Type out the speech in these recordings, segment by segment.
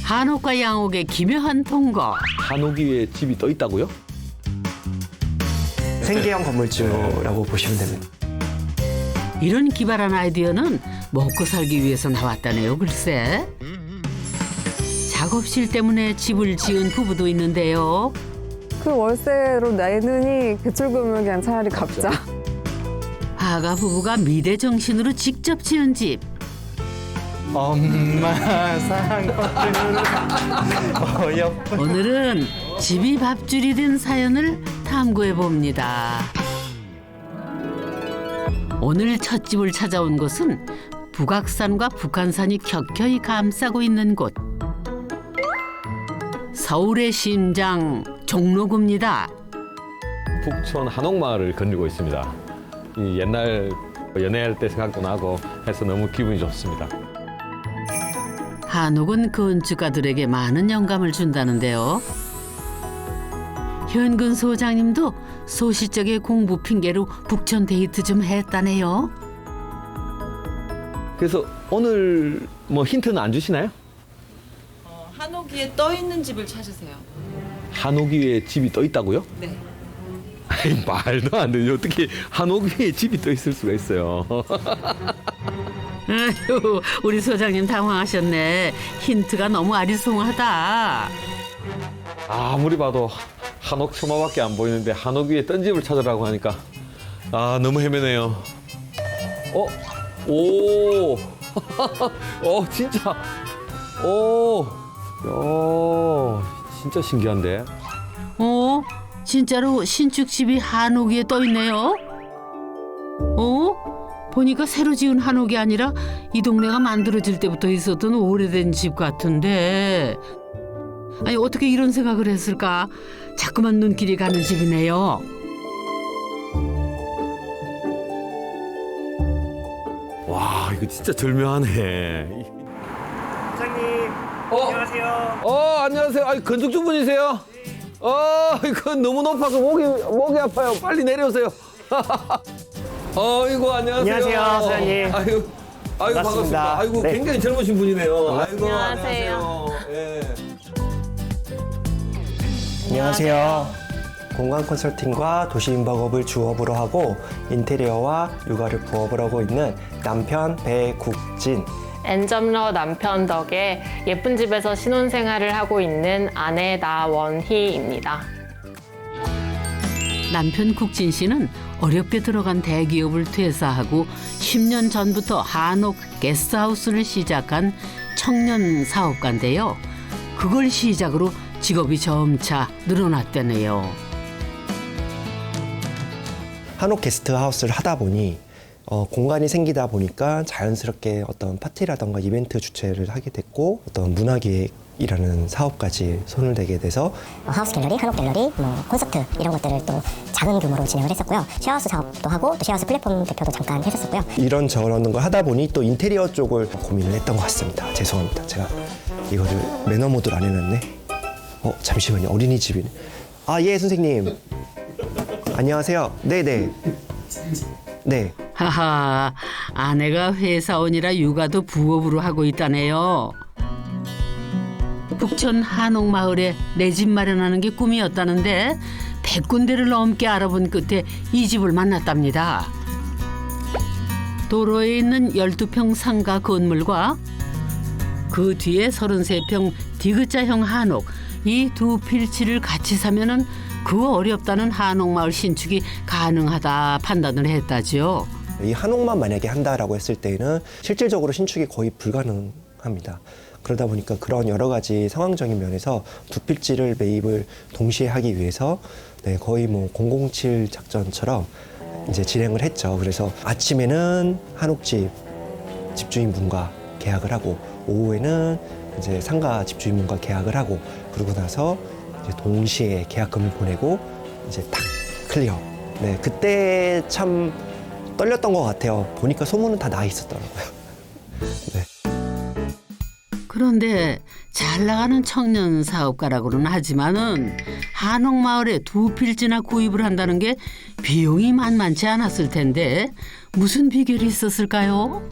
한옥과 양옥의 기묘한 통거. 한옥 위에 집이 떠 있다고요? 생계형 건물주라고 보시면 됩니다. 이런 기발한 아이디어는 먹고 살기 위해서 나왔다네요, 글쎄. 작업실 때문에 집을 지은 부부도 있는데요. 그 월세로 내느니 대출금을 그냥 차라리 갚자. 아가 부부가 미래 정신으로 직접 지은 집. 엄마 상어들은 어여쁜 오늘은 집이 밥줄이 된 사연을 탐구해 봅니다. 오늘 첫 집을 찾아온 곳은 북악산과 북한산이 켜켜이 감싸고 있는 곳. 서울의 심장 종로구입니다. 북촌 한옥마을을 거닐고 있습니다. 이 옛날 연애할 때 생각도 나고 해서 너무 기분이 좋습니다. 한옥은 건축가들에게 많은 영감을 준다는데요. 현근 소장님도 소시적의 공부 핑계로 북촌 데이트 좀 했다네요. 그래서 오늘 뭐 힌트는 안 주시나요? 한옥 위에 떠 있는 집을 찾으세요. 한옥 위에 집이 떠 있다고요? 네. 아니, 말도 안 되죠. 어떻게 한옥 위에 집이 떠 있을 수가 있어요. 아휴, 우리 소장님 당황하셨네. 힌트가 너무 아리송하다. 아무리 봐도 한옥 처마밖에 안 보이는데 한옥 위에 떤 집을 찾으라고 하니까 아 너무 헤매네요. 오, 진짜, 진짜 신기한데. 진짜로 신축집이 한옥 위에 떠 있네요. 보니까 새로 지은 한옥이 아니라 이 동네가 만들어질 때부터 있었던 오래된 집 같은데. 아니 어떻게 이런 생각을 했을까? 자꾸만 눈길이 가는 집이네요. 와 이거 진짜 절묘하네. 사장님 안녕하세요. 안녕하세요. 아니 건축주분이세요? 이거 너무 높아서 목이 아파요. 빨리 내려오세요. 이거 안녕하세요. 안녕하세요, 사장님. 아이고 반갑습니다. 반갑습니다. 아이고 네. 굉장히 젊으신 분이네요. 아이고 안녕하세요. 예. 안녕하세요. 공간 컨설팅과 도시인박업을 주업으로 하고 인테리어와 육아를 부업을 하고 있는 남편 배국진. 엔점러 남편 덕에 예쁜 집에서 신혼생활을 하고 있는 아내 나원희입니다. 남편 국진 씨는 어렵게 들어간 대기업을 퇴사하고 10년 전부터 한옥 게스트하우스를 시작한 청년 사업가인데요. 그걸 시작으로 직업이 점차 늘어났다네요. 한옥 게스트하우스를 하다 보니 공간이 생기다 보니까 자연스럽게 어떤 파티라던가 이벤트 주최를 하게 됐고 어떤 문화기획이라는 사업까지 손을 대게 돼서 하우스 갤러리, 한옥 갤러리, 콘서트 이런 것들을 또 작은 규모로 진행을 했었고요. 쉐어하우스 사업도 하고 또 쉐어하우스 플랫폼 대표도 잠깐 했었었고요. 이런 저런 걸 하다 보니 또 인테리어 쪽을 고민을 했던 것 같습니다. 죄송합니다. 제가 이거를 매너 모드를 안 해놨네. 잠시만요. 어린이집이네. 예, 선생님. 안녕하세요. 네네. 네. 하하, 아내가 회사원이라 육아도 부업으로 하고 있다네요. 북촌 한옥마을에 내 집 마련하는 게 꿈이었다는데 100군데를 넘게 알아본 끝에 이 집을 만났답니다. 도로에 있는 12평 상가 건물과 그 뒤에 33평 디귿자형 한옥, 이 두 필지를 같이 사면은 그 어렵다는 한옥마을 신축이 가능하다 판단을 했다죠. 이 한옥만 만약에 한다라고 했을 때는 실질적으로 신축이 거의 불가능합니다. 그러다 보니까 그런 여러 가지 상황적인 면에서 두 필지를 매입을 동시에 하기 위해서 거의 007 작전처럼 이제 진행을 했죠. 그래서 아침에는 한옥집 집주인분과 계약을 하고 오후에는 이제 상가 집주인분과 계약을 하고 그러고 나서 이제 동시에 계약금을 보내고 이제 딱 클리어. 네, 그때 참 떨렸던 것 같아요. 보니까 소문은 다 나 있었더라고요. 네. 그런데 잘 나가는 청년 사업가라고는 하지만은 한옥마을에 두 필지나 구입을 한다는 게 비용이 만만치 않았을 텐데 무슨 비결이 있었을까요?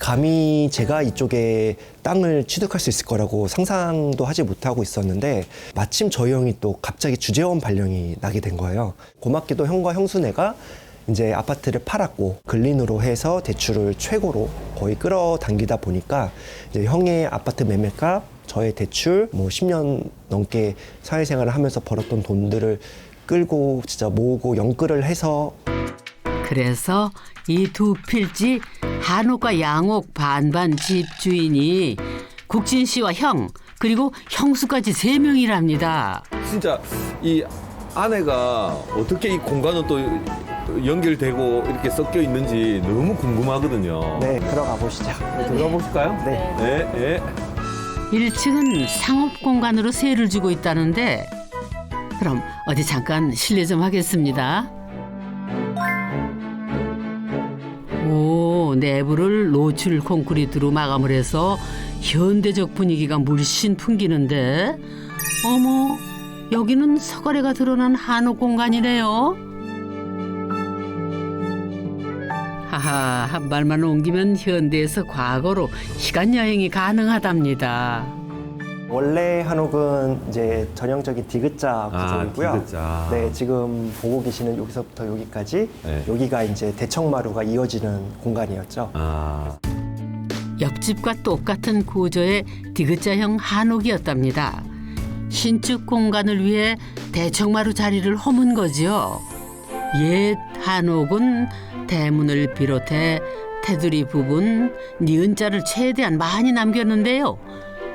감히 제가 이쪽에 땅을 취득할 수 있을 거라고 상상도 하지 못하고 있었는데 마침 저희 형이 또 갑자기 주재원 발령이 나게 된 거예요. 고맙게도 형과 형수네가 이제 아파트를 팔았고 근린으로 해서 대출을 최고로 거의 끌어당기다 보니까 이제 형의 아파트 매매값, 저의 대출, 뭐 10년 넘게 사회생활을 하면서 벌었던 돈들을 끌고 진짜 모으고 연끌을 해서 그래서 이 두 필지 한옥과 양옥 반반 집주인이 국진 씨와 형 그리고 형수까지 3명이랍니다. 진짜 이 아내가 어떻게 이 공간은 또 연결되고 이렇게 섞여 있는지 너무 궁금하거든요. 네, 들어가 보시죠. 들어가 보실까요? 네. 네, 네. 1층은 상업 공간으로 세를 주고 있다는데 그럼 어디 잠깐 실례 좀 하겠습니다. 오, 내부를 노출 콘크리트로 마감을 해서 현대적 분위기가 물씬 풍기는데 어머, 여기는 서가래가 드러난 한옥 공간이네요. 하하, 한 발만 옮기면 현대에서 과거로 시간 여행이 가능하답니다. 원래 한옥은 이제 전형적인 디귿자 구조이고요. 디귿자. 네, 지금 보고 계시는 여기서부터 여기까지 네. 여기가 이제 대청마루가 이어지는 공간이었죠. 아, 옆집과 똑같은 구조의 디귿자형 한옥이었답니다. 신축 공간을 위해 대청마루 자리를 허문 거지요. 옛 한옥은 대문을 비롯해 테두리 부분, 니은자를 최대한 많이 남겼는데요.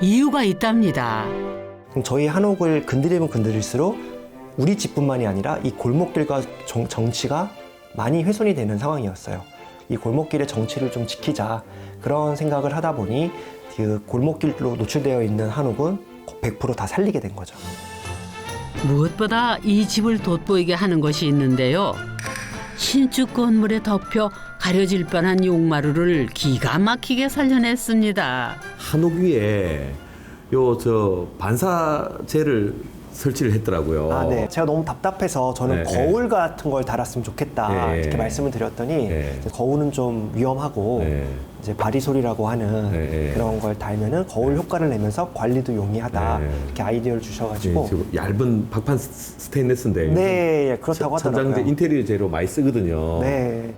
이유가 있답니다. 저희 한옥을 건드리면 건드릴수록 우리 집뿐만이 아니라 이 골목길과 정치가 많이 훼손이 되는 상황이었어요. 이 골목길의 정치를 좀 지키자 그런 생각을 하다 보니 그 골목길로 노출되어 있는 한옥은 100% 다 살리게 된 거죠. 무엇보다 이 집을 돋보이게 하는 것이 있는데요. 신축 건물에 덮여 가려질 뻔한 용마루를 기가 막히게 살려냈습니다. 한옥 위에 반사재를 설치를 했더라고요. 아, 네. 제가 너무 답답해서 저는 네, 거울 같은 걸 달았으면 좋겠다 네. 이렇게 말씀을 드렸더니 네. 이제 거울은 좀 위험하고 네. 이제 바리솔이라고 하는 네. 그런 걸 달면은 거울 효과를 내면서 관리도 용이하다 네. 이렇게 아이디어를 주셔가지고 지금 얇은 박판 스테인레스인데 네, 그렇다고 하더라고요. 천장재 인테리어 재료 많이 쓰거든요. 네.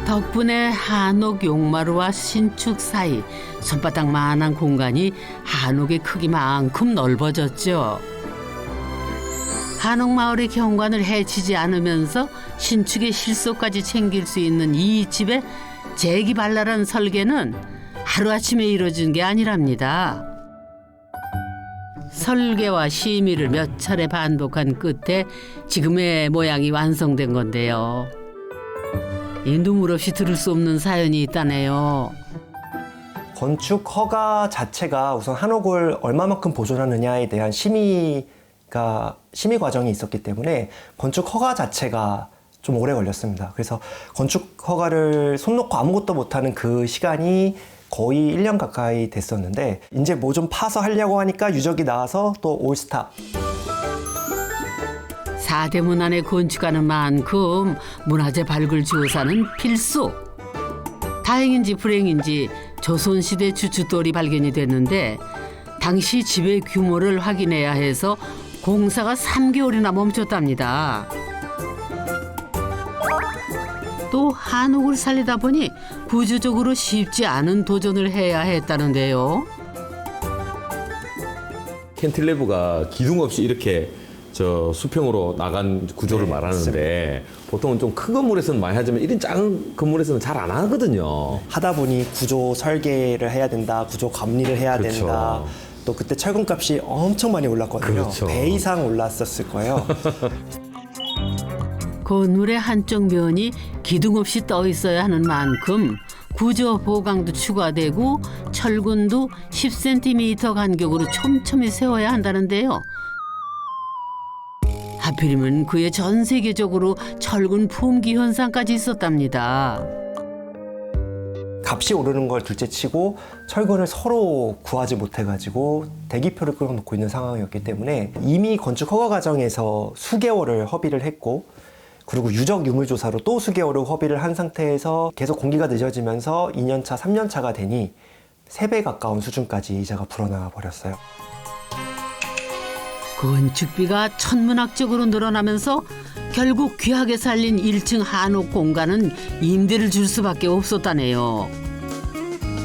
덕분에 한옥 용마루와 신축 사이 손바닥만한 공간이 한옥의 크기만큼 넓어졌죠. 한옥 마을의 경관을 해치지 않으면서 신축의 실속까지 챙길 수 있는 이 집의 재기발랄한 설계는 하루아침에 이루어진 게 아니랍니다. 설계와 심의를 몇 차례 반복한 끝에 지금의 모양이 완성된 건데요. 이 눈물 없이 들을 수 없는 사연이 있다네요. 건축 허가 자체가 우선 한옥을 얼마만큼 보존하느냐에 대한 심의 과정이 있었기 때문에 건축 허가 자체가 좀 오래 걸렸습니다. 그래서 건축 허가를 손 놓고 아무것도 못하는 그 시간이 거의 1년 가까이 됐었는데 이제 뭐 좀 파서 하려고 하니까 유적이 나와서 또 올스탑. 4대문 안에 건축하는 만큼 문화재 발굴 조사는 필수. 다행인지 불행인지 조선시대 주춧돌이 발견이 됐는데 당시 집의 규모를 확인해야 해서 공사가 3개월이나 멈췄답니다. 또 한옥을 살리다 보니 구조적으로 쉽지 않은 도전을 해야 했다는데요. 캔틸레버가 기둥 없이 이렇게 수평으로 나간 구조를 네, 말하는데 보통은 좀 큰 건물에서는 많이 하지만 이런 작은 건물에서는 잘 안 하거든요. 하다 보니 구조 설계를 해야 된다, 구조 감리를 해야 그렇죠. 된다. 또 그때 철근값이 엄청 많이 올랐거든요. 그렇죠. 배 이상 올랐었을 거예요. 건물의 한쪽 면이 기둥 없이 떠 있어야 하는 만큼 구조 보강도 추가되고 철근도 10cm 간격으로 촘촘히 세워야 한다는데요. 하필이면 그의 전 세계적으로 철근 품귀 현상까지 있었답니다. 값이 오르는 걸 둘째치고 철근을 서로 구하지 못해가지고 대기표를 끌어놓고 있는 상황이었기 때문에 이미 건축 허가 과정에서 수개월을 허비를 했고 그리고 유적 유물 조사로 또 수개월을 허비를 한 상태에서 계속 공기가 늦어지면서 2년차, 3년차가 되니 3배 가까운 수준까지 이자가 불어나 버렸어요. 건축비가 천문학적으로 늘어나면서 결국 귀하게 살린 1층 한옥 공간은 임대를 줄 수밖에 없었다네요.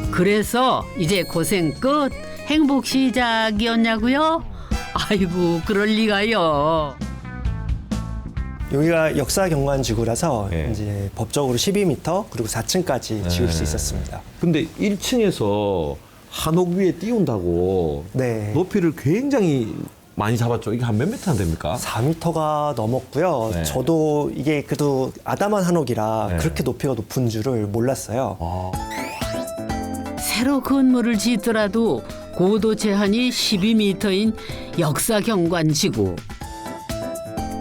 그래서 이제 고생 끝, 행복 시작이었냐고요? 아이고, 그럴 리가요. 여기가 역사 경관지구라서 네. 이제 법적으로 12m 그리고 4층까지 지을 수 있었습니다. 근데 1층에서 한옥 위에 띄운다고 네. 높이를 굉장히 많이 잡았죠. 이게 한 몇 미터 안 됩니까? 4m가 넘었고요. 네. 저도 이게 그래도 아담한 한옥이라 네. 그렇게 높이가 높은 줄을 몰랐어요. 새로 건물을 짓더라도 고도 제한이 12m인 역사 경관지구.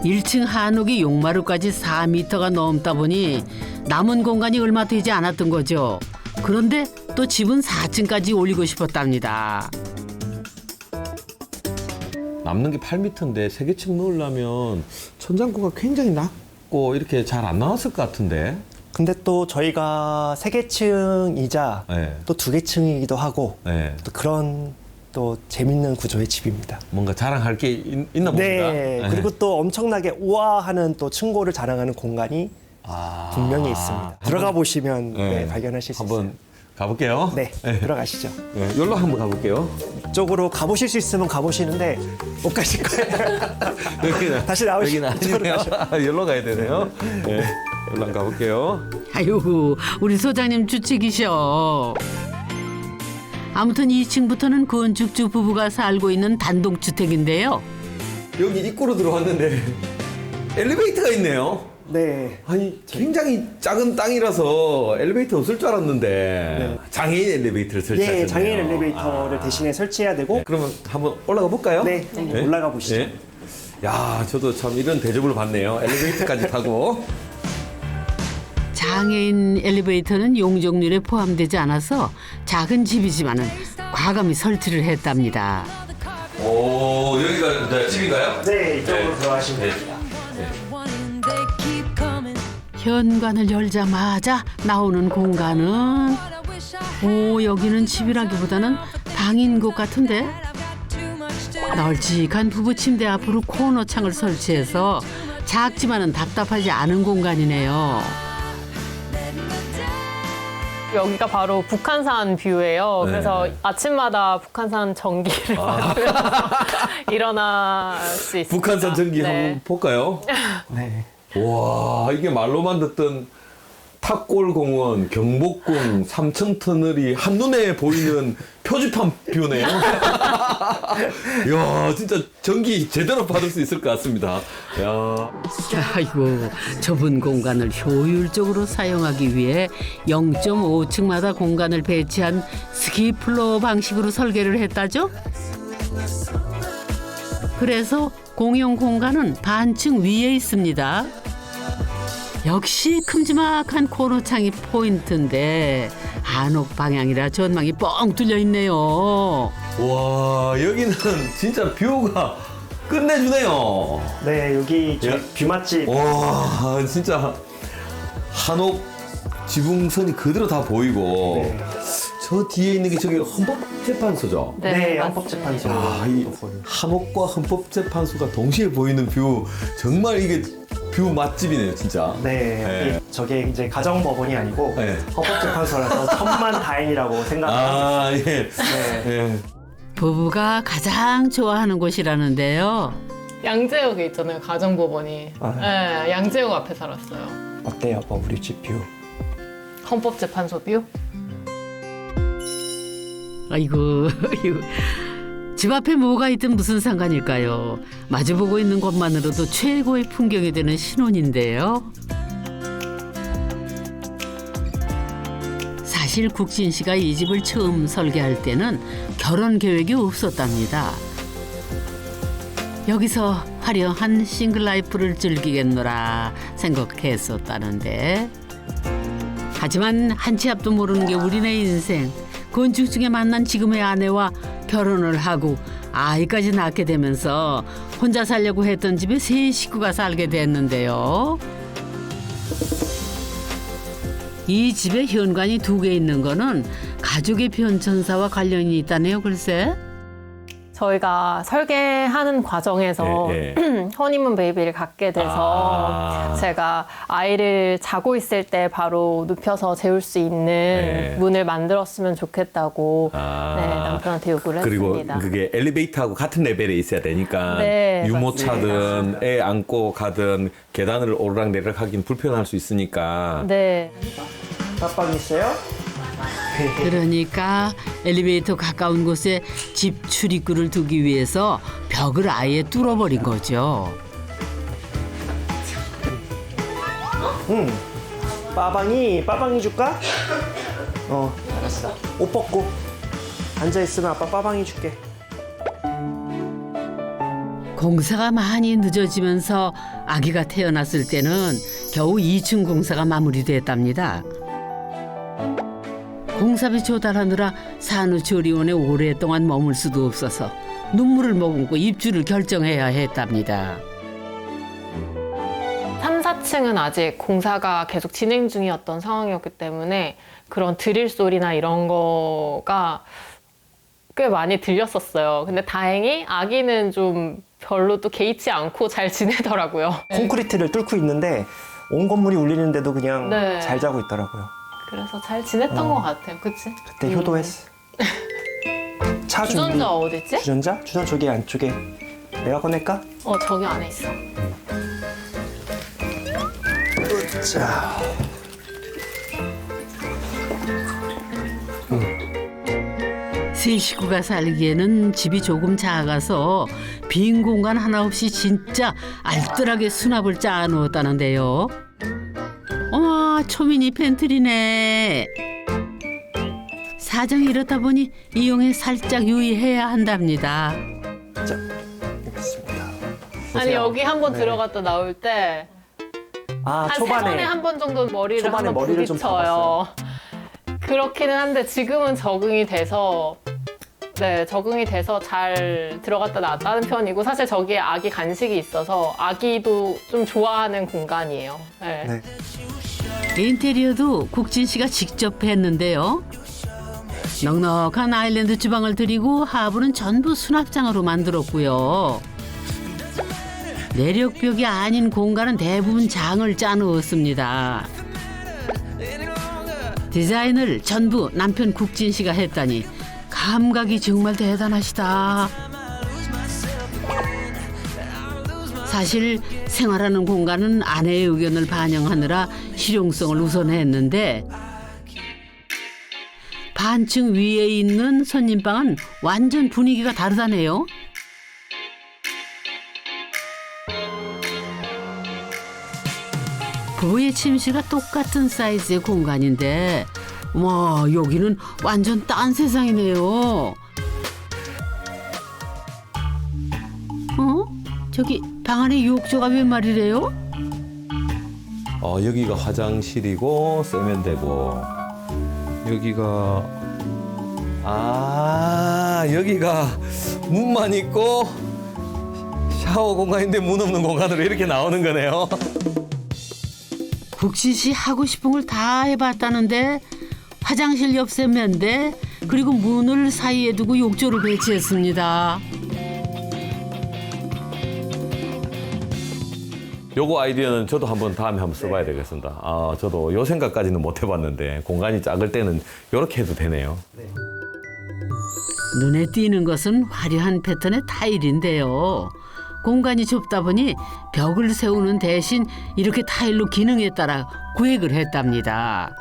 1층 한옥이 용마루까지 4m가 넘다 보니 남은 공간이 얼마 되지 않았던 거죠. 그런데 또 집은 4층까지 올리고 싶었답니다. 남는 게 8m인데 3개층 넣으려면 천장고가 굉장히 낮고 이렇게 잘 안 나왔을 것 같은데. 근데 또 저희가 3개층이자 네. 또 2개층이기도 하고 네. 또 그런 또 재밌는 구조의 집입니다. 뭔가 자랑할 게 있나 봅니다. 네. 그리고 또 엄청나게 우아하는 또 층고를 자랑하는 공간이 아. 분명히 있습니다. 들어가 보시면 네, 발견하실 수 있어요. 한번 가볼게요. 네, 들어가시죠. 네, 여기로 한번 가볼게요. 이쪽으로 가보실 수 있으면 가보시는데 못 가실 거예요. 여기는 다시 나오시면 여기는 아니네요. 여기로 가야 되네요. 네, 여기로 한번 가볼게요. 아유, 우리 소장님 주책이셔. 아무튼 2층부터는 건축주 부부가 살고 있는 단독주택인데요. 여기 입구로 들어왔는데 엘리베이터가 있네요. 네. 아니 굉장히 작은 땅이라서 엘리베이터 없을 줄 알았는데 장애인 엘리베이터를 설치하셨네요. 네, 장애인 엘리베이터를 대신에 설치해야 되고 네, 그러면 한번 올라가 볼까요? 네, 올라가 보시죠. 네. 야, 저도 참 이런 대접을 받네요. 엘리베이터까지 타고. 장애인 엘리베이터는 용적률에 포함되지 않아서 작은 집이지만은 과감히 설치를 했답니다. 오, 여기가 네, 집인가요? 네, 이쪽으로 들어가시면 네. 됩니다. 현관을 열자마자 나오는 공간은 여기는 집이라기보다는 방인 것 같은데 널찍한 부부 침대 앞으로 코너 창을 설치해서 작지만은 답답하지 않은 공간이네요. 여기가 바로 북한산 뷰예요. 네. 그래서 아침마다 북한산 전기를 받으면서 일어날 수 있습니다. 북한산 전기 네. 한번 볼까요? 네. 와, 이게 말로만 듣던 탑골공원, 경복궁, 삼청터널이 한눈에 보이는 표지판 뷰네요. 이야, 진짜 전기 제대로 받을 수 있을 것 같습니다. 야. 아이고, 좁은 공간을 효율적으로 사용하기 위해 0.5층마다 공간을 배치한 스키플로어 방식으로 설계를 했다죠? 그래서 공용 공간은 반층 위에 있습니다. 역시 큼지막한 코너창이 포인트인데 한옥 방향이라 전망이 뻥 뚫려 있네요. 와, 여기는 진짜 뷰가 끝내주네요. 네, 여기 저희 예. 뷰 맛집. 와, 진짜 한옥 지붕선이 그대로 다 보이고 네. 저 뒤에 있는 게 저기 헌법재판소죠. 네, 맞습니다. 헌법재판소. 아, 이 한옥과 헌법재판소가 동시에 보이는 뷰 정말 이게 뷰 맛집이네요, 진짜. 네, 여기 저게 이제 가정법원이 아니고 네. 헌법재판소라서 천만 다행이라고 생각합니다. 아, 예. 네. 예. 부부가 가장 좋아하는 곳이라는데요. 양재역에 있잖아요, 가정법원이. 아. 네, 양재역 앞에 살았어요. 어때요, 뭐 우리 집 뷰? 헌법재판소 뷰? 아이고, 아이고. 집 앞에 뭐가 있든 무슨 상관일까요? 마주보고 있는 것만으로도 최고의 풍경이 되는 신혼인데요. 사실 국진 씨가 이 집을 처음 설계할 때는 결혼 계획이 없었답니다. 여기서 화려한 싱글 라이프를 즐기겠노라 생각했었다는데, 하지만 한 치 앞도 모르는 게 우리네 인생. 건축 중에 만난 지금의 아내와 결혼을 하고 아이까지 낳게 되면서 혼자 살려고 했던 집에 세 식구가 살게 됐는데요. 이 집에 현관이 2개 있는 거는 가족의 변천사와 관련이 있다네요, 글쎄. 저희가 설계하는 과정에서 예, 허니문 베이비를 갖게 돼서 아. 제가 아이를 자고 있을 때 바로 눕혀서 재울 수 있는 네. 문을 만들었으면 좋겠다고 아. 네, 남편한테 요구를 그리고 했습니다. 그게 엘리베이터하고 같은 레벨에 있어야 되니까 네, 유모차든 애 안고 가든 계단을 오르락내리락 하긴 불편할 수 있으니까 네. 깜빵 있어요? 그러니까 엘리베이터 가까운 곳에 집 출입구를 두기 위해서 벽을 아예 뚫어버린 거죠. 응. 빠방이 줄까? 알았어. 옷 벗고 앉아 있으면 아빠 빠방이 줄게. 공사가 많이 늦어지면서 아기가 태어났을 때는 겨우 2층 공사가 마무리됐답니다. 공사비 조달하느라 산후조리원에 오랫동안 머물 수도 없어서 눈물을 머금고 입주를 결정해야 했답니다. 3, 4층은 아직 공사가 계속 진행 중이었던 상황이었기 때문에 그런 드릴 소리나 이런 거가 꽤 많이 들렸었어요. 근데 다행히 아기는 좀 별로 또 개의치 않고 잘 지내더라고요. 콘크리트를 뚫고 있는데 온 건물이 울리는데도 그냥 네. 잘 자고 있더라고요. 그래서 잘 지냈던 것 같아요. 그치? 그때 효도했어. 차 준비. 주전자 어딨지? 주전자? 주전 저기 안쪽에. 내가 꺼낼까? 저기 안에 있어. 자. 세 식구가 살기에는 집이 조금 작아서 빈 공간 하나 없이 진짜 알뜰하게 수납을 짜놓았다는데요. 어머, 초미니 팬트리네. 사정이 이렇다 보니 이용에 살짝 유의해야 한답니다. 자, 여기 있습니다. 아니 보세요. 여기 한번 네. 들어갔다 나올 때 아, 한 세 초반에. 번에 한 번 정도 머리를 초반에 한번 머리를 좀 부딪혀요. 그렇기는 한데 지금은 적응이 돼서 잘 들어갔다 나왔다는 편이고 사실 저기에 아기 간식이 있어서 아기도 좀 좋아하는 공간이에요. 네. 네. 인테리어도 국진 씨가 직접 했는데요. 넉넉한 아일랜드 주방을 들이고 하부는 전부 수납장으로 만들었고요. 내력벽이 아닌 공간은 대부분 장을 짜놓았습니다. 디자인을 전부 남편 국진 씨가 했다니 감각이 정말 대단하시다. 사실 생활하는 공간은 아내의 의견을 반영하느라 실용성을 우선했는데 반층 위에 있는 손님방은 완전 분위기가 다르다네요. 부부의 침실과 똑같은 사이즈의 공간인데 와, 여기는 완전 딴 세상이네요. 저기 방 안에 욕조가 웬 말이래요? 여기가 화장실이고 세면대고 여기가 문만 있고 샤워 공간인데 문 없는 공간으로 이렇게 나오는 거네요. 국진 씨 하고 싶은 걸 다 해봤다는데 화장실 옆 세면대 그리고 문을 사이에 두고 욕조를 배치했습니다. 요거 아이디어는 저도 다음에 한번 써봐야 되겠습니다. 저도 요 생각까지는 못 해봤는데 공간이 작을 때는 이렇게 해도 되네요. 눈에 띄는 것은 화려한 패턴의 타일인데요. 공간이 좁다 보니 벽을 세우는 대신 이렇게 타일로 기능에 따라 구획을 했답니다.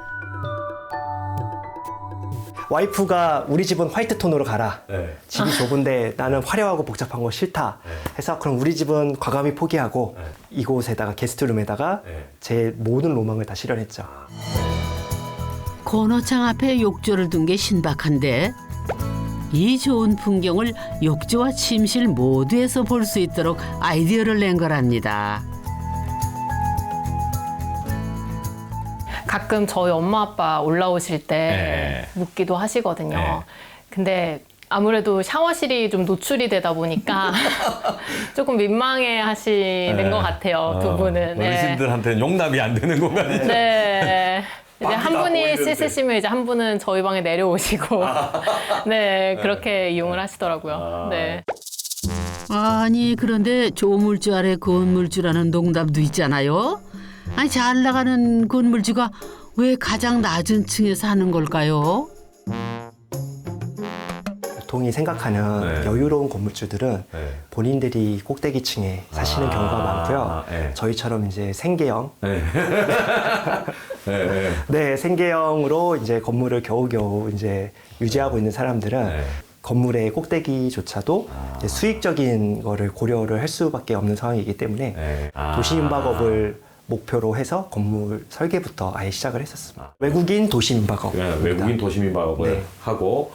와이프가 우리 집은 화이트 톤으로 가라. 네. 집이 좁은데 나는 화려하고 복잡한 거 싫다. 해서 그럼 우리 집은 과감히 포기하고 이곳에다가 게스트룸에다가 제 모든 로망을 다 실현했죠. 코너창 앞에 욕조를 둔 게 신박한데 이 좋은 풍경을 욕조와 침실 모두에서 볼 수 있도록 아이디어를 낸 거랍니다. 가끔 저희 엄마 아빠 올라오실 때 네. 묵기도 하시거든요. 네. 근데 아무래도 샤워실이 좀 노출이 되다 보니까 조금 민망해 하시는 것 같아요, 두 분은. 네. 어르신들한테는 용납이 안 되는 공간이죠. 네. 이제 한 분이 씻으시면 이제 한 분은 저희 방에 내려오시고 네 그렇게 이용을 하시더라고요. 네. 아니 그런데 조물주 아래 건물주라는 농담도 있잖아요. 아니 잘 나가는 건물주가 왜 가장 낮은 층에 사는 걸까요? 보통이 생각하는 네. 여유로운 건물주들은 네. 본인들이 꼭대기층에 사시는 경우가 많고요. 네. 저희처럼 이제 생계형, 네. 네. 네, 생계형으로 이제 건물을 겨우겨우 이제 유지하고 있는 사람들은 네. 건물의 꼭대기조차도 이제 수익적인 거를 고려를 할 수밖에 없는 상황이기 때문에 네. 도시민박업을 목표로 해서 건물 설계부터 아예 시작을 했었습니다. 외국인 도시민박업. 외국인 도시민박업을 네. 하고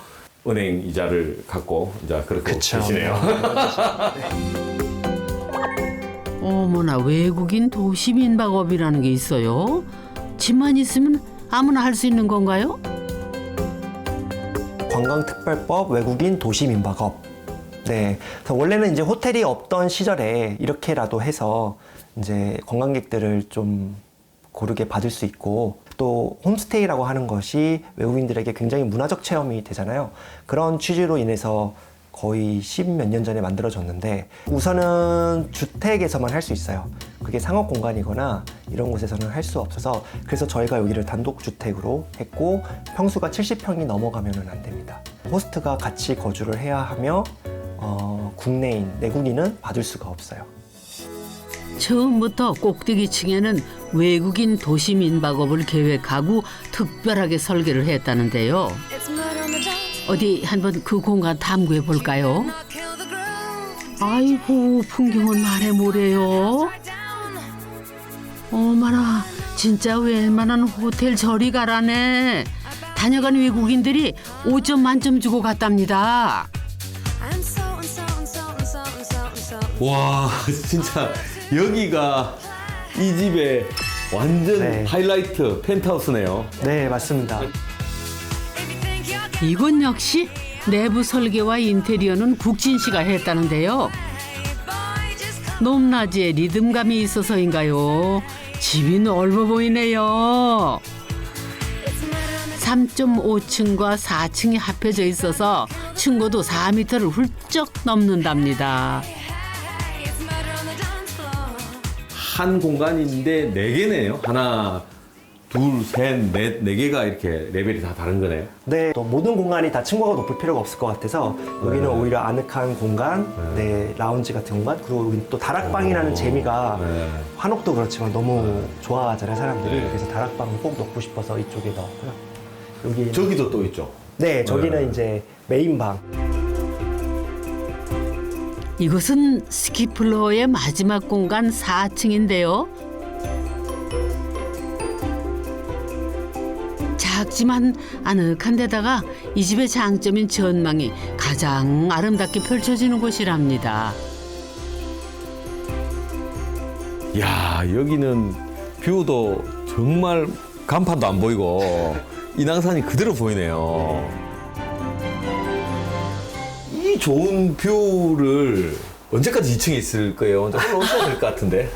은행 이자를 갖고 이제 그렇게 그쵸. 계시네요. 어머나 외국인 도시민박업이라는 게 있어요. 집만 있으면 아무나 할 수 있는 건가요? 관광특별법 외국인 도시민박업. 네. 그래서 원래는 이제 호텔이 없던 시절에 이렇게라도 해서 이제 관광객들을 좀 고르게 받을 수 있고 또 홈스테이라고 하는 것이 외국인들에게 굉장히 문화적 체험이 되잖아요. 그런 취지로 인해서 거의 10몇 년 전에 만들어졌는데 우선은 주택에서만 할 수 있어요. 그게 상업 공간이거나 이런 곳에서는 할 수 없어서 그래서 저희가 여기를 단독주택으로 했고 평수가 70평이 넘어가면 안 됩니다. 호스트가 같이 거주를 해야 하며 국내인, 내국인은 받을 수가 없어요. 처음부터 꼭대기층에는 외국인 도시민박업을 계획하고 특별하게 설계를 했다는데요. 어디 한번 그 공간 탐구해 볼까요? 아이고 풍경은 말해 뭐래요. 어머나 진짜 웬만한 호텔 저리 가라네. 다녀간 외국인들이 5점 만점 주고 갔답니다. 와 진짜 여기가 이 집의 완전 네. 하이라이트 펜트하우스네요. 네, 맞습니다. 이곳 역시 내부 설계와 인테리어는 국진 씨가 했다는데요. 높낮이에 리듬감이 있어서인가요? 집이 넓어 보이네요. 3.5층과 4층이 합해져 있어서 층고도 4m를 훌쩍 넘는답니다. 한 공간인데 4개네요. 하나, 둘, 셋, 넷, 4개가 이렇게 레벨이 다 다른 거네요. 네, 또 모든 공간이 다 층고가 높을 필요가 없을 것 같아서 여기는 오히려 아늑한 공간, 네, 라운지 같은 공간, 그리고 여기 또 다락방이라는 재미가 네. 한옥도 그렇지만 너무 좋아하잖아요, 사람들이. 그래서 다락방을 꼭 넣고 싶어서 이쪽에 넣었고요. 여기 저기도 또 있죠. 네, 저기는 네. 이제 메인방. 이곳은 스키플로어의 마지막 공간 4층인데요. 작지만 아늑한 데다가 이 집의 장점인 전망이 가장 아름답게 펼쳐지는 곳이랍니다. 야 여기는 뷰도 정말 간판도 안 보이고 인왕산이 그대로 보이네요. 이 좋은 뷰를 언제까지 2층에 있을 거예요? 혼자 올라오셔야 될 것 같은데.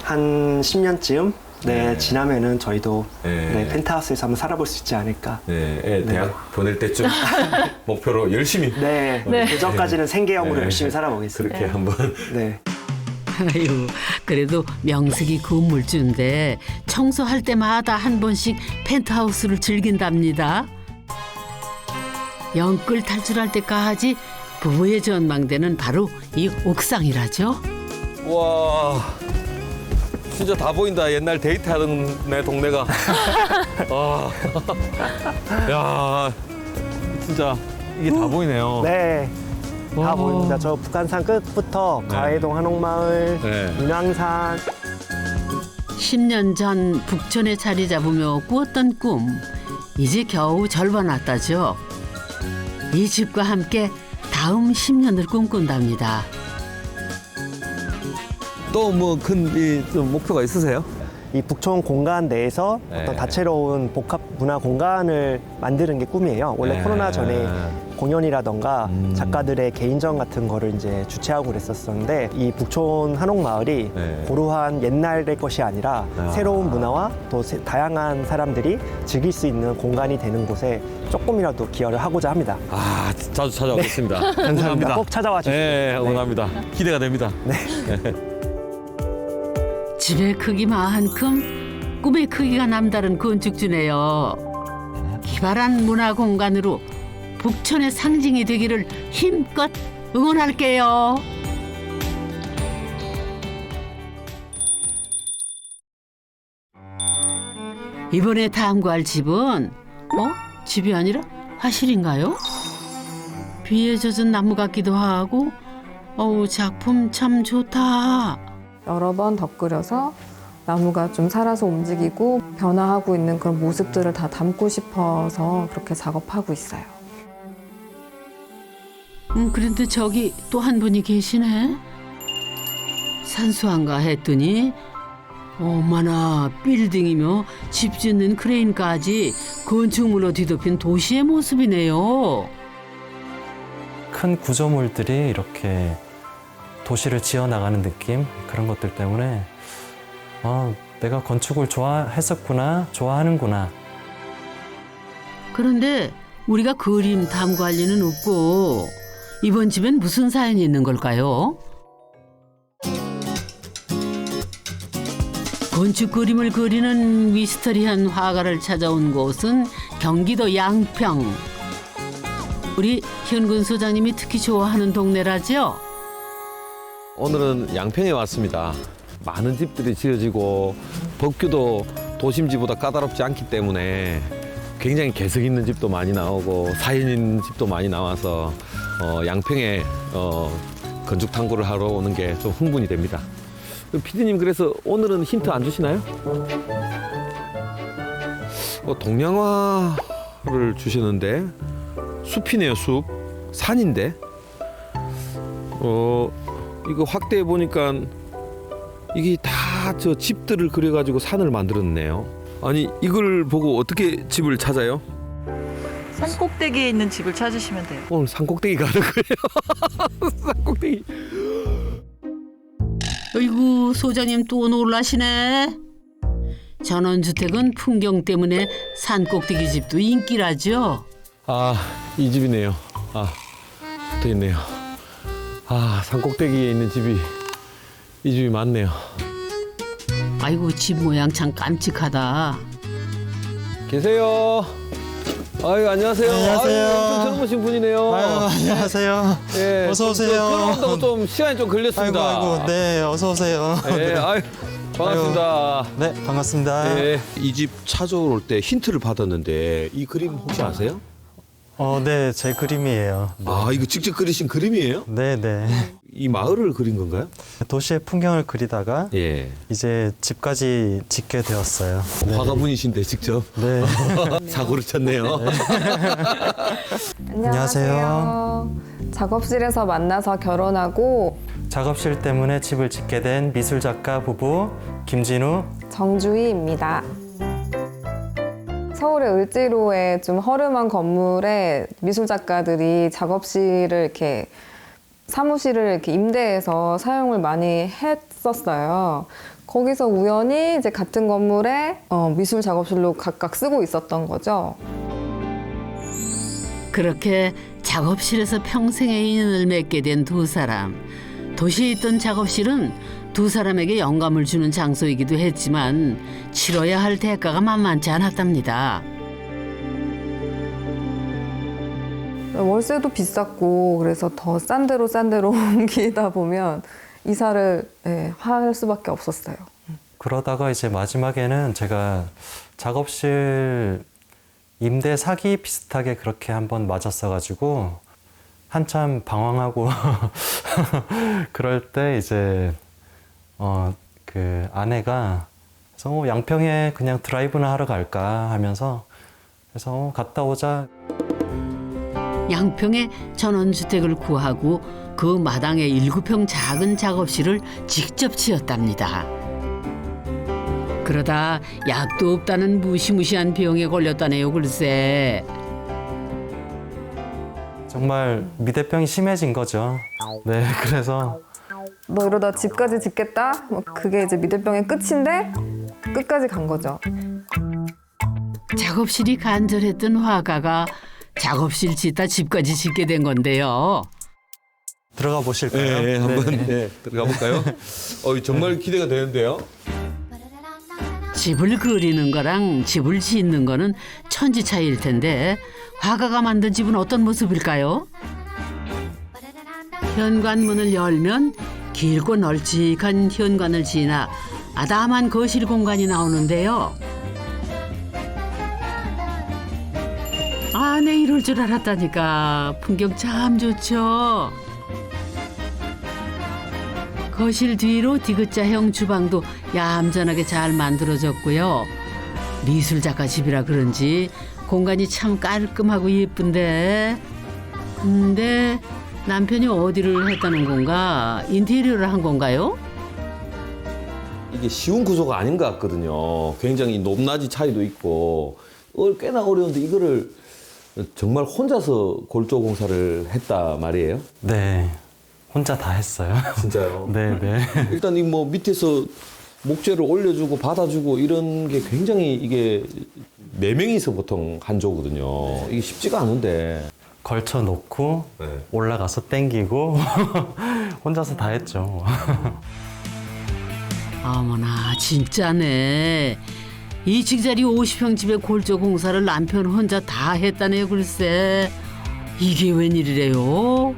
한 10년쯤 네, 지나면은 저희도 네. 네, 펜트하우스에서 한번 살아볼 수 있지 않을까. 네, 애 대학 보낼 때쯤 목표로 열심히 네, 그 전까지는 생계형으로 네. 열심히 살아보겠습니다. 그렇게 한번. 네. 아유, 그래도 명색이 건물주인데 청소할 때마다 한 번씩 펜트하우스를 즐긴답니다. 영끌 탈출할 때까지 부부의 전망대는 바로 이 옥상이라죠. 와, 진짜 다 보인다. 옛날 데이트하던 내 동네가. 아, 야, 진짜 이게 다 보이네요. 네. 다 와. 보입니다. 저 북한산 끝부터 네. 가해동 한옥마을, 네. 인왕산. 10년 전 북촌에 자리 잡으며 꾸었던 꿈, 이제 겨우 절반 왔다죠. 이 집과 함께 다음 10년을 꿈꾼답니다. 또 뭐 큰 목표가 있으세요? 이 북촌 공간 내에서 네. 어떤 다채로운 복합 문화 공간을 만드는 게 꿈이에요. 원래 네. 코로나 전에 공연이라던가 작가들의 개인전 같은 거를 이제 주최하고 그랬었는데 이 북촌 한옥마을이 네. 고루한 옛날의 것이 아니라 새로운 문화와 또 다양한 사람들이 즐길 수 있는 공간이 되는 곳에 조금이라도 기여를 하고자 합니다. 아, 자주 찾아오겠습니다. 감사합니다. 꼭 찾아와 주시죠. 네, 응원합니다. 기대가 됩니다. 집의 크기만큼 꿈의 크기가 남다른 건축주네요. 기발한 문화 공간으로 북촌의 상징이 되기를 힘껏 응원할게요. 이번에 탐구할 집은 집이 아니라 화실인가요? 비에 젖은 나무 같기도 하고 작품 참 좋다. 여러 번 덧그려서 나무가 좀 살아서 움직이고 변화하고 있는 그런 모습들을 다 담고 싶어서 그렇게 작업하고 있어요. 그런데 저기 또 한 분이 계시네. 산수한가 했더니 어머나 빌딩이며 집 짓는 크레인까지 건축물로 뒤덮인 도시의 모습이네요. 큰 구조물들이 이렇게 도시를 지어나가는 느낌, 그런 것들 때문에 내가 건축을 좋아했었구나, 좋아하는구나. 그런데 우리가 그림 탐구할 리는 없고 이번 집엔 무슨 사연이 있는 걸까요? 건축 그림을 그리는 미스터리한 화가를 찾아온 곳은 경기도 양평. 우리 현근 소장님이 특히 좋아하는 동네라죠? 오늘은 양평에 왔습니다. 많은 집들이 지어지고 법규도 도심지보다 까다롭지 않기 때문에 굉장히 개성 있는 집도 많이 나오고 사연 있는 집도 많이 나와서 양평에 건축 탐구를 하러 오는 게 좀 흥분이 됩니다. 피디님, 그래서 오늘은 힌트 안 주시나요? 동양화를 주시는데 숲이네요, 숲. 산인데 이거 확대해 보니까 이게 다 저 집들을 그려가지고 산을 만들었네요. 아니, 이걸 보고 어떻게 집을 찾아요? 산꼭대기에 있는 집을 찾으시면 돼요. 오늘 산꼭대기 가는 거예요. 산꼭대기. 어이구, 소장님 또 놀라시네. 전원주택은 풍경 때문에 산꼭대기 집도 인기라죠. 아, 이 집이네요. 붙어있네요. 산꼭대기에 있는 집이 이 집이 맞네요. 아이고, 집 모양 참 깜찍하다. 계세요. 아유, 안녕하세요. 안녕하세요. 아유, 엄청 젊으신 분이네요. 아유, 안녕하세요. 예, 어서 오세요. 걸어온다고 좀 시간이 좀 걸렸습니다. 아이고, 네, 어서 오세요. 예, 아유, 반갑습니다. 네, 반갑습니다. 예. 이 집 찾아올 때 힌트를 받았는데 이 그림 혹시 아세요? 네, 제 그림이에요. 이거 직접 그리신 그림이에요? 네, 네. 이 마을을 그린 건가요? 도시의 풍경을 그리다가 예. 이제 집까지 짓게 되었어요. 네. 화가분이신데 직접 네. 사고를 쳤네요. 안녕하세요. 작업실에서 만나서 결혼하고 작업실 때문에 집을 짓게 된 미술 작가 부부 김진우, 정주희입니다. 서울의 을지로에 좀 허름한 건물에 미술 작가들이 작업실을 이렇게 사무실을 이렇게 임대해서 사용을 많이 했었어요. 거기서 우연히 이제 같은 건물에 미술 작업실로 각각 쓰고 있었던 거죠. 그렇게 작업실에서 평생의 인연을 맺게 된 두 사람. 도시에 있던 작업실은 두 사람에게 영감을 주는 장소이기도 했지만 치러야 할 대가가 만만치 않았답니다. 월세도 비쌌고 그래서 더 싼 데로 옮기다 보면 이사를 할 수밖에 없었어요. 그러다가 이제 마지막에는 제가 작업실 임대 사기 비슷하게 그렇게 한번 맞았어가지고 한참 방황하고 그럴 때 이제 그 아내가 그래서 양평에 그냥 드라이브나 하러 갈까 하면서 그래서 갔다 오자. 양평에 전원주택을 구하고 그 마당에 7평 작은 작업실을 직접 지었답니다. 그러다 약도 없다는 무시무시한 병에 걸렸다네요, 글쎄. 정말 미대병이 심해진 거죠. 네, 그래서 뭐 이러다 집까지 짓겠다? 뭐 그게 이제 미대병의 끝인데 끝까지 간 거죠. 작업실이 간절했던 화가가 작업실 짓다 집까지 짓게 된 건데요. 들어가 보실까요? 네, 한번 들어가 볼까요? 정말 기대가 되는데요. 집을 그리는 거랑 집을 짓는 거는 천지 차이일 텐데 화가가 만든 집은 어떤 모습일까요? 현관문을 열면 길고 널찍한 현관을 지나 아담한 거실 공간이 나오는데요. 아, 네, 이럴 줄 알았다니까. 풍경 참 좋죠. 거실 뒤로 디귿자형 주방도 얌전하게 잘 만들어졌고요. 미술 작가 집이라 그런지 공간이 참 깔끔하고 예쁜데. 근데 남편이 어디를 했다는 건가? 인테리어를 한 건가요? 이게 쉬운 구조가 아닌 것 같거든요. 굉장히 높낮이 차이도 있고 꽤나 어려운데 이거를 정말 혼자서 골조 공사를 했다 말이에요? 네, 혼자 다 했어요. 진짜요? 네, 네. 일단 이 뭐 밑에서 목재를 올려주고 받아주고 이런 게 굉장히 이게 4명이서 보통 한 조거든요. 이게 쉽지가 않은데. 걸쳐 놓고 네. 올라가서 땡기고 혼자서 다 했죠. 어머나, 진짜네. 2층짜리 50평 집의 골조 공사를 남편 혼자 다 했다네요, 글쎄. 이게 웬일이래요?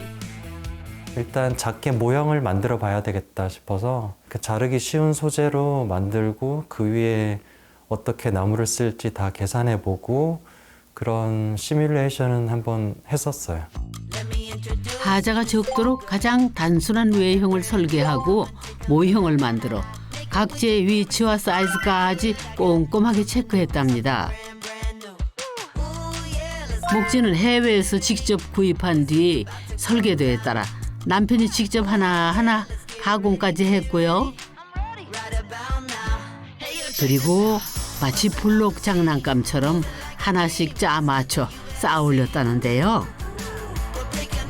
일단 작게 모형을 만들어 봐야 되겠다 싶어서 그 자르기 쉬운 소재로 만들고 그 위에 어떻게 나무를 쓸지 다 계산해 보고 그런 시뮬레이션은 한번 했었어요. 하자가 적도록 가장 단순한 외형을 설계하고 모형을 만들어 각지의 위치와 사이즈까지 꼼꼼하게 체크했답니다. 목재는 해외에서 직접 구입한 뒤 설계도에 따라 남편이 직접 하나하나 가공까지 했고요. 그리고 마치 블록 장난감처럼 하나씩 짜 맞춰 쌓아 올렸다는데요.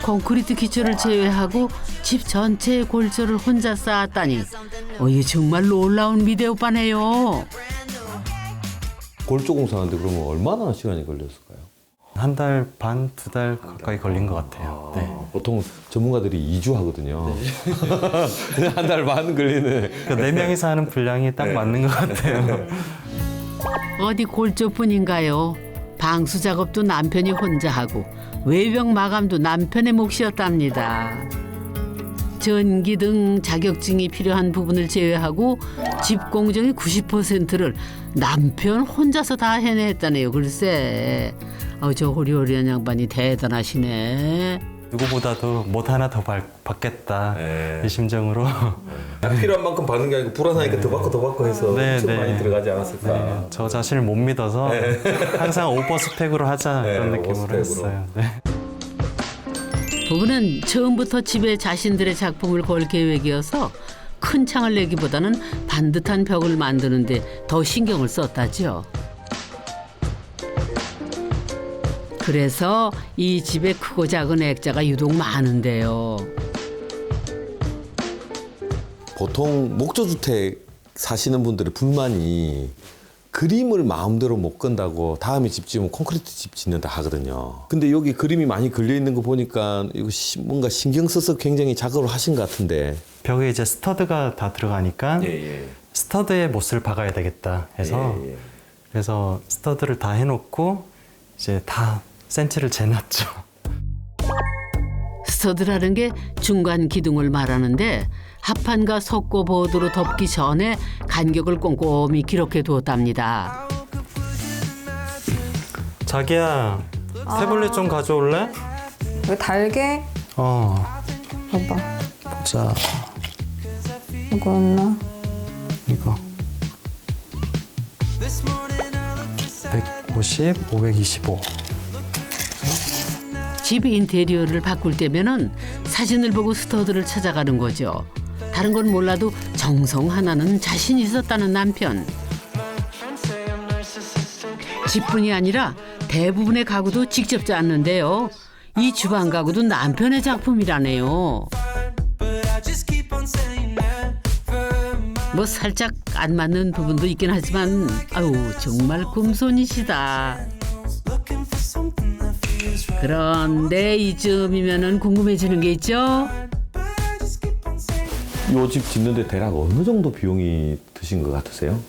콘크리트 기초를 제외하고 집 전체의 골조를 혼자 쌓았다니 이게 정말 놀라운 미대 오빠네요. 골조 공사하는데 그러면 얼마나 시간이 걸렸을까요? 한 달 반, 2달 가까이 걸린 것 같아요. 네. 보통 전문가들이 2주 하거든요. 그냥 한 달 반 걸리는. 그 4명이서 하는 분량이 딱 맞는 것 같아요. 어디 골조뿐인가요? 방수 작업도 남편이 혼자 하고 외벽 마감도 남편의 몫이었답니다. 전기 등 자격증이 필요한 부분을 제외하고 집 공정의 90%를 남편 혼자서 다 해냈다네요. 글쎄, 저 호리호리한 양반이 대단하시네. 누구보다도 못 하나 더 받겠다 네. 이 심정으로. 필요한 만큼 받는 게 아니고 불안하니까 더 받고 해서 네, 엄청 네. 많이 들어가지 않았을까. 네, 저 자신을 못 믿어서 항상 오버 스펙으로 하자 네, 그런 오버 느낌으로 스펙으로. 했어요. 네. 부부는 처음부터 집에 자신들의 작품을 걸 계획이어서 큰 창을 내기보다는 반듯한 벽을 만드는 데 더 신경을 썼다죠. 그래서 이 집에 크고 작은 액자가 유독 많은데요. 보통 목조주택 사시는 분들의 불만이 그림을 마음대로 못 건다고 다음에 집 지으면 콘크리트 집 짓는다 하거든요. 근데 여기 그림이 많이 걸려 있는 거 보니까 이거 뭔가 신경 써서 굉장히 작업을 하신 것 같은데. 벽에 이제 스터드가 다 들어가니까 스터드에 못을 박아야 되겠다 해서 그래서 스터드를 다 해놓고 이제 다 센치를 재놨죠. 스터드라는 게 중간 기둥을 말하는데 합판과 석고 보드로 덮기 전에 간격을 꼼꼼히 기록해 두었답니다. 자기야, 태블릿 좀 가져올래? 왜 달게? 봐봐. 자, 이거였나? 이거 150, 525. 집 인테리어를 바꿀 때면은 사진을 보고 스터드를 찾아가는 거죠. 다른 건 몰라도 정성 하나는 자신 있었다는 남편. 집뿐이 아니라 대부분의 가구도 직접 짰는데요. 이 주방 가구도 남편의 작품이라네요. 뭐 살짝 안 맞는 부분도 있긴 하지만 아유 정말 꿈손이시다. 그런데 이쯤이면은 궁금해지는 게 있죠. 이 집 짓는데 대략 어느 정도 비용이 드신 것 같으세요?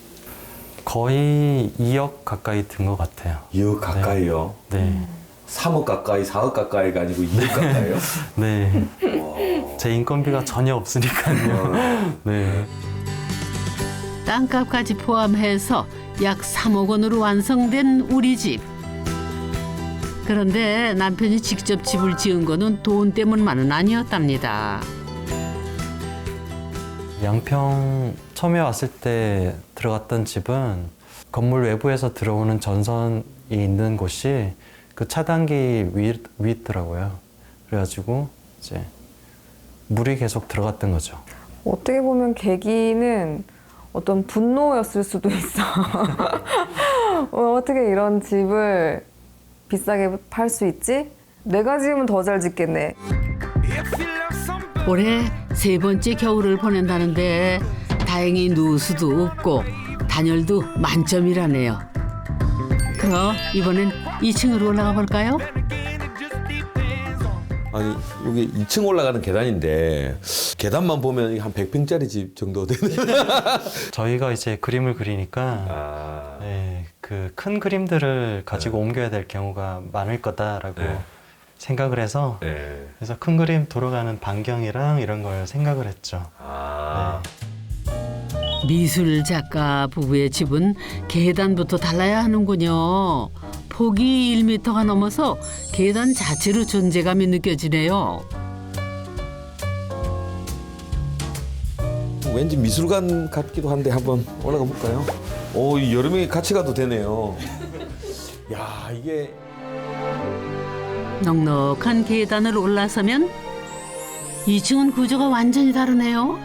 거의 2억 가까이 든 것 같아요. 2억 가까이요? 네. 3억 가까이, 4억 가까이가 아니고 2억 가까이요? 네. 제 인건비가 전혀 없으니까요. 네. 땅값까지 포함해서 약 3억 원으로 완성된 우리 집. 그런데 남편이 직접 집을 지은 거는 돈 때문만은 아니었답니다. 양평 처음에 왔을 때 들어갔던 집은 건물 외부에서 들어오는 전선이 있는 곳이 그 차단기 위 있더라고요. 그래가지고 이제 물이 계속 들어갔던 거죠. 어떻게 보면 계기는 어떤 분노였을 수도 있어. 어떻게 이런 집을 비싸게 팔 수 있지? 내가 지으면 더 잘 짓겠네. 올해 3번째 겨울을 보낸다는데 다행히 누수도 없고 단열도 만점이라네요. 그럼 이번엔 2층으로 올라가 볼까요? 아니 여기 2층 올라가는 계단인데 계단만 보면 한 100평짜리 집 정도 되는. 저희가 이제 그림을 그리니까 네, 그 큰 그림들을 가지고 옮겨야 될 경우가 많을 거다라고 생각을 해서 그래서 큰 그림 돌아가는 반경이랑 이런 걸 생각을 했죠. 미술 작가 부부의 집은 계단부터 달라야 하는군요. 폭이 1m가 넘어서 계단 자체로 존재감이 느껴지네요. 왠지 미술관 같기도 한데 한번 올라가 볼까요? 오, 이 여름에 같이 가도 되네요. 야, 이게 넉넉한 계단을 올라서면 2층은 구조가 완전히 다르네요.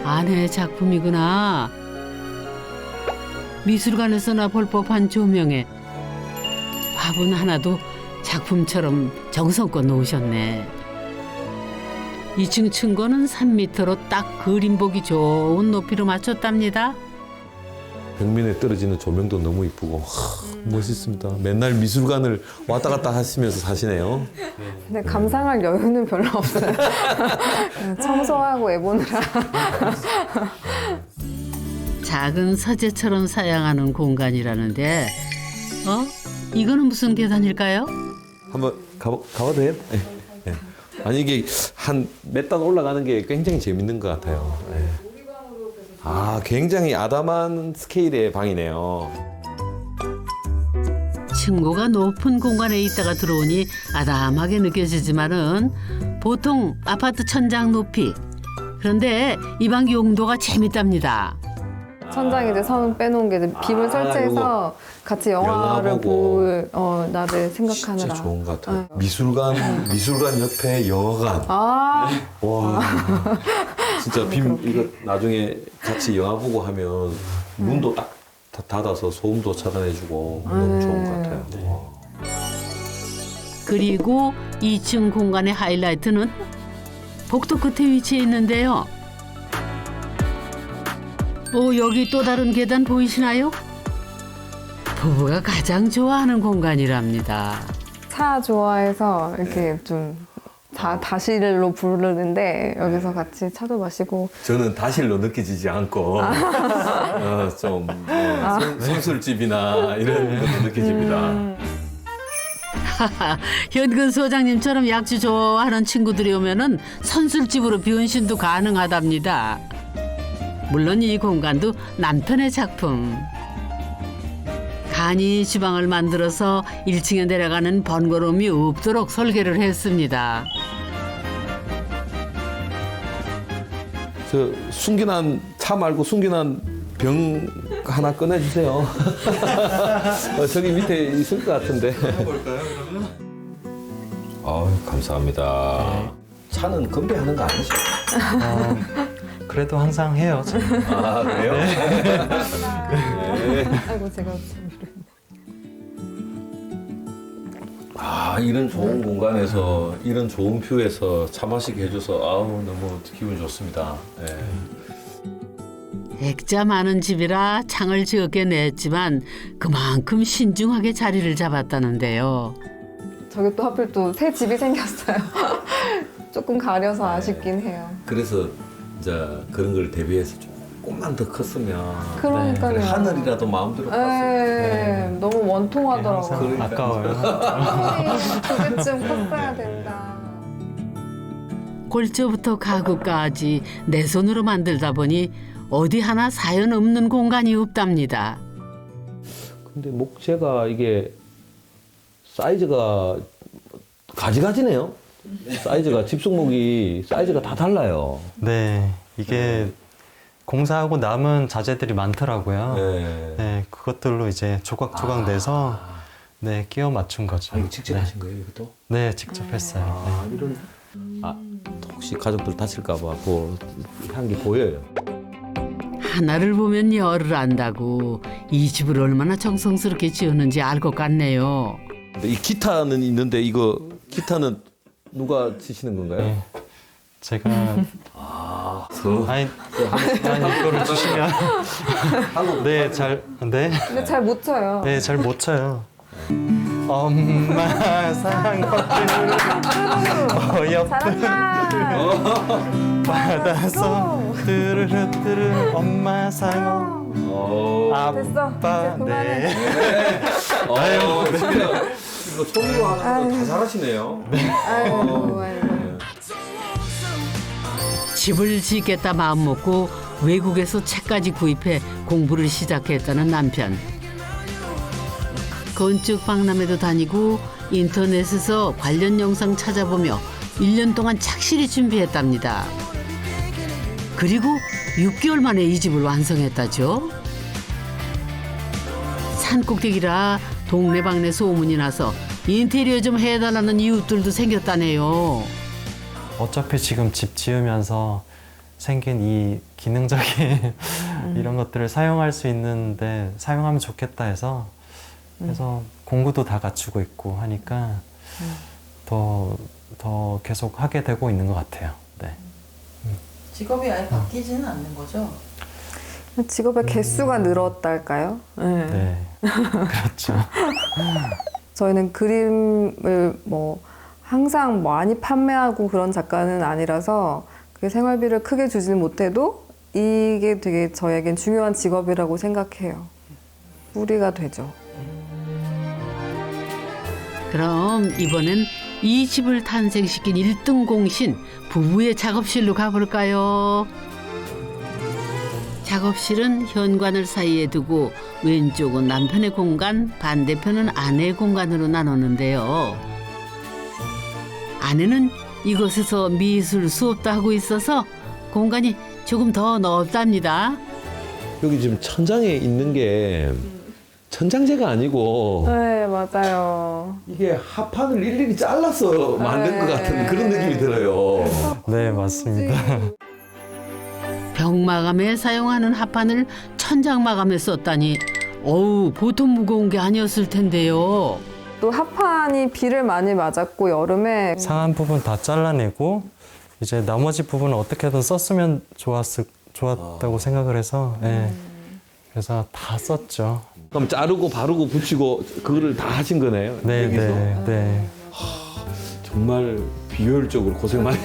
아내의 작품이구나. 미술관에서나 볼 법한 조명에 화분 하나도 작품처럼 정성껏 놓으셨네. 2층 층고는 3m로 딱 그림 보기 좋은 높이로 맞췄답니다. 벽면에 떨어지는 조명도 너무 이쁘고 멋있습니다. 맨날 미술관을 왔다 갔다 하시면서 사시네요. 근데 감상할 여유는 별로 없어요. 청소하고 애 보느라. 작은 서재처럼 사용하는 공간이라는데 이거는 무슨 계단일까요? 한번 가봐도 돼요? 네. 네. 아니 이게 한 몇 단 올라가는 게 굉장히 재밌는 것 같아요. 네. 아, 굉장히 아담한 스케일의 방이네요. 층고가 높은 공간에 있다가 들어오니 아담하게 느껴지지만은 보통 아파트 천장 높이. 그런데 이 방 용도가 재밌답니다. 천장에 이제 선 빼놓은 게 이제 빔을 설치해서 같이 영화를 영화 보고. 볼 나를 생각하느라. 진짜 좋은 것 같아요. 미술관 옆에 영화관. 아, 와, 진짜 빔 이거 나중에 같이 영화 보고 하면 문도 딱 닫아서 소음도 차단해주고 너무 좋은 것 같아요. 와. 그리고 2층 공간의 하이라이트는 복도 끝에 위치해 있는데요. 여기 또 다른 계단 보이시나요? 부부가 가장 좋아하는 공간이랍니다. 차 좋아해서 이렇게 좀 다실로 부르는데 여기서 같이 차도 마시고. 저는 다실로 느껴지지 않고 좀 선술집이나 이런 것도 느껴집니다. 현근 소장님처럼 약주 좋아하는 친구들이 오면은 선술집으로 변신도 가능하답니다. 물론 이 공간도 남편의 작품. 간이 주방을 만들어서 1층에 내려가는 번거로움이 없도록 설계를 했습니다. 저 순기난 차 말고 순기난 병 하나 꺼내주세요. 저기 밑에 있을 것 같은데. 볼까요, 그러면? 아유, 감사합니다. 차는 건배하는 거 아니죠? 그래도 항상 해요. 저는. 아, 그래요? 네. 아이고 제가 아, 이런 좋은 공간에서 이런 좋은 뷰에서 차 마시게 해줘서 너무 기분이 좋습니다. 네. 액자 많은 집이라 창을 적게 냈지만 그만큼 신중하게 자리를 잡았다는데요. 저기 또 하필 또 새 집이 생겼어요. 조금 가려서 아쉽긴 해요. 그래서 이제 그런 걸 대비해서 조금만 더 컸으면 그러니까요. 하늘이라도 마음대로 봤을 너무 원통하더라고요. 항상 아까워요. 그게쯤 컸어야 된다. 골조부터 가구까지 내 손으로 만들다 보니 어디 하나 사연 없는 공간이 없답니다. 근데 목재가 이게 사이즈가 가지가지네요. 사이즈가 집속목이 사이즈가 다 달라요. 네, 이게 공사하고 남은 자재들이 많더라고요. 네. 네, 그것들로 이제 조각조각 내서 네, 끼워 맞춘 거죠. 이거 직접 네. 하신 거예요, 이것도? 네, 직접 했어요. 네. 이런 혹시 가족들 다칠까봐 한 게 보여요. 하나를 보면 열을 안다고 이 집을 얼마나 정성스럽게 지었는지 알 것 같네요. 근데 이 기타는 있는데 이거 기타는 누가 치시는 건가요? 네. 제가 아니 이거를 주시면 네, 근데 잘 못 쳐요. 네, 잘 못 쳐요. 엄마 상어들 어여쁜 바다서 뜨르르뜨르 엄마 상어 됐어. 아빠 이제 그만해. 네. 이거 손으로 하는 거 다 잘하시네요. 아이고. 집을 짓겠다 마음먹고 외국에서 책까지 구입해 공부를 시작했다는 남편. 건축 박람회도 다니고 인터넷에서 관련 영상 찾아보며 1년 동안 착실히 준비했답니다. 그리고 6개월 만에 이 집을 완성했다죠. 산꼭대기라 동네방네 소문이 나서 인테리어 좀 해달라는 이웃들도 생겼다네요. 어차피 지금 집 지으면서 생긴 이 기능적인 이런 것들을 사용할 수 있는데 사용하면 좋겠다 해서 그래서 공구도 다 갖추고 있고 하니까 더 계속 하게 되고 있는 것 같아요. 네. 직업이 아예 바뀌지는 않는 거죠? 직업의 개수가 늘었달까요? 네. 네. 그렇죠. 저희는 그림을 뭐 항상 많이 판매하고 그런 작가는 아니라서 그 생활비를 크게 주지는 못해도 이게 되게 저에겐 중요한 직업이라고 생각해요. 뿌리가 되죠. 그럼 이번엔 이 집을 탄생시킨 1등 공신 부부의 작업실로 가볼까요? 작업실은 현관을 사이에 두고 왼쪽은 남편의 공간, 반대편은 아내의 공간으로 나눴는데요. 아내는 이곳에서 미술 수업도 하고 있어서 공간이 조금 더 넓답니다. 여기 지금 천장에 있는 게 천장재가 아니고 네, 맞아요. 이게 합판을 일일이 잘라서 만든 것 같은 그런 느낌이 들어요. 네, 맞습니다. 벽 마감에 사용하는 합판을 천장 마감에 썼다니 어우 보통 무거운 게 아니었을 텐데요. 또 합판이 비를 많이 맞았고 여름에 상한 부분 다 잘라내고 이제 나머지 부분은 어떻게든 썼으면 좋았다고 생각을 해서 네. 그래서 다 썼죠. 그럼 자르고 바르고 붙이고 그거를 다 하신 거네요. 네, 여기서? 네, 네. 정말 비효율적으로 고생 많이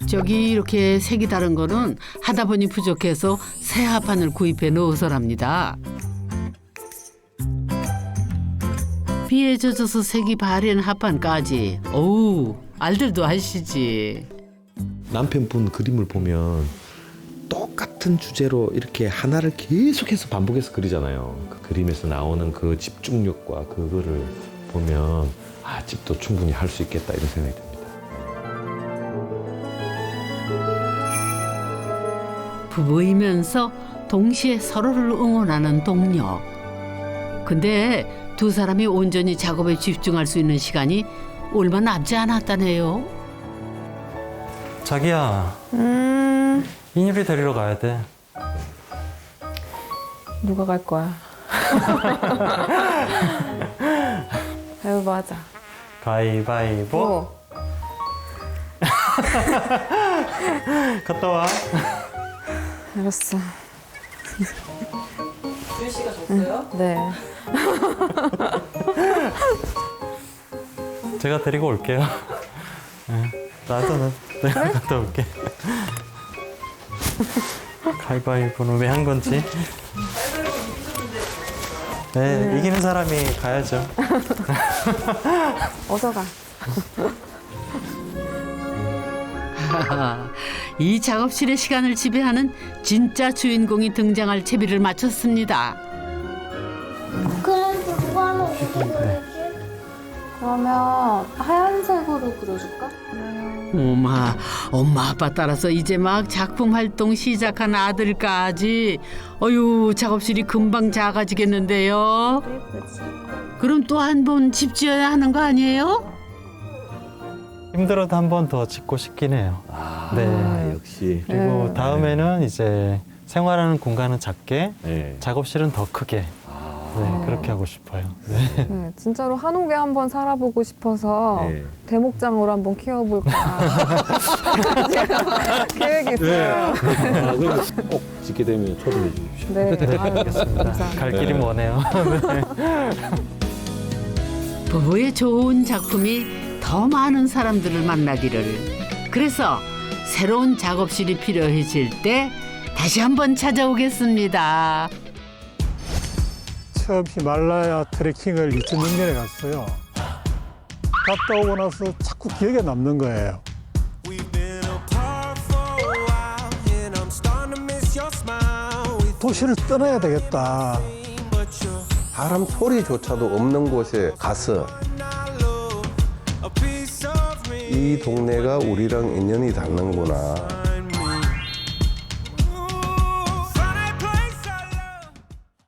저기 이렇게 색이 다른 거는 하다 보니 부족해서 새 합판을 구입해 넣어서랍니다. 비에 젖어서 색이 바랜 합판까지 어우 알들도 하시지. 남편분 그림을 보면 똑같은 주제로 이렇게 하나를 계속해서 반복해서 그리잖아요. 그 그림에서 나오는 그 집중력과 그거를 보면 아 집도 충분히 할 수 있겠다 이런 생각이 듭니다. 부부이면서 동시에 서로를 응원하는 동료. 근데 두 사람이 온전히 작업에 집중할 수 있는 시간이 얼마 남지 않았다네요. 자기야, 인율이 데리러 가야 돼. 누가 갈 거야? 가위바위보 하자. 가위바위보. 뭐? 갔다 와. 알았어. 주희 씨가 졌어요? 네. 제가 데리고 올게요. 네, 나도 내가 갔다 올게. 가위바위보는 왜 한 건지. 네, 이기는 사람이 가야죠. 어서 가. 이 작업실의 시간을 지배하는 진짜 주인공이 등장할 채비를 마쳤습니다. 그래서 그거 하면 어떻게 그려야지? 그러면 하얀색으로 그려줄까? 엄마 아빠 따라서 이제 막 작품 활동 시작한 아들까지 어휴 작업실이 금방 작아지겠는데요. 그럼 또 한 번 집 지어야 하는 거 아니에요? 힘들어도 한 번 더 짓고 싶긴 해요. 네. 역시. 그리고 다음에는 이제 생활하는 공간은 작게, 네. 작업실은 더 크게. 네, 그렇게 하고 싶어요. 네. 네, 진짜로 한옥에 한번 살아보고 싶어서 네. 대목장으로 한번 키워볼까. 계획이 있어요. 아, 그럼 꼭 짓게 되면 초대해 주십시오. 네, 아유, 알겠습니다. 감사합니다. 갈 길이 머네요. 부부의 좋은 작품이 더 많은 사람들을 만나기를. 그래서 새로운 작업실이 필요해질 때 다시 한번 찾아오겠습니다. 처음 히말라야 트레킹을 2006년에 갔어요. 갔다 오고 나서 자꾸 기억에 남는 거예요. 도시를 떠나야 되겠다. 바람 소리조차도 없는 곳에 가서 이 동네가 우리랑 인연이 닿는구나.